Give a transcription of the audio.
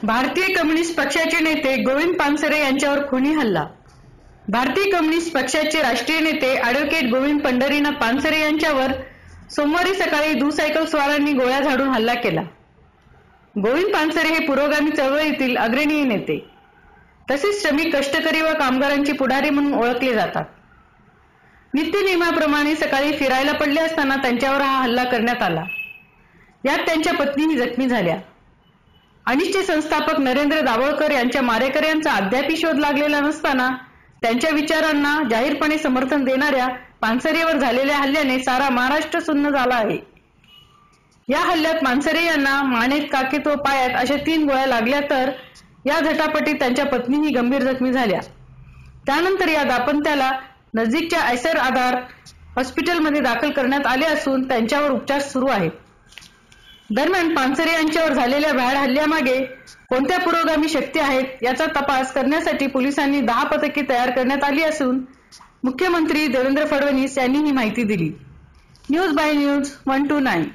भारतीय कम्युनिस्ट पक्षाचे नेते गोविंद पानसरे यांच्यावर खुनी हल्ला. भारतीय कम्युनिस्ट पक्षाचे राष्ट्रीय नेते ॲडव्होकेट गोविंद पंढरीनाथ पानसरे यांच्यावर सोमवारी सकाळी दुसायकल स्वारांनी गोळ्या झाडून हल्ला केला. गोविंद पानसरे हे पुरोगामी चळवळीतील अग्रणी नेते तसेच श्रमिक, कष्टकरी व कामगारांचे पुढारी म्हणून ओळखले जातात. नित्यनेमाप्रमाणे सकाळी फिरायला पडले असताना त्यांच्यावर हा हल्ला करण्यात आला. यात त्यांच्या पत्नीही जखमी झाल्या. अनिष्टचे संस्थापक नरेंद्र दाभोळकर यांच्या मारेकऱ्यांचा अद्यापही शोध लागलेला नसताना त्यांच्या विचारांना जाहीरपणे समर्थन देणाऱ्या पानसरेवर झालेल्या हल्ल्याने सारा महाराष्ट्र सुन्न झाला आहे. या हल्ल्यात पानसरे यांना मानेत, काखेत व पायात अशा 3 गोळ्या लागल्या तर या झटापटीत त्यांच्या पत्नीही गंभीर जखमी झाल्या. त्यानंतर या दाम्पत्याला नजीकच्या ऐसर आधार हॉस्पिटलमध्ये दाखल करण्यात आले असून त्यांच्यावर उपचार सुरू आहेत. दरम्यान पानसरे यांच्यावर झालेल्या भ्याड हल्ल्यामागे कोणत्या पुरोगामी शक्ती आहेत याचा तपास करण्यासाठी पोलिसांनी 10 पथके तयार करण्यात आली असून मुख्यमंत्री देवेंद्र फडणवीस यांनी ही माहिती दिली. News by news 129.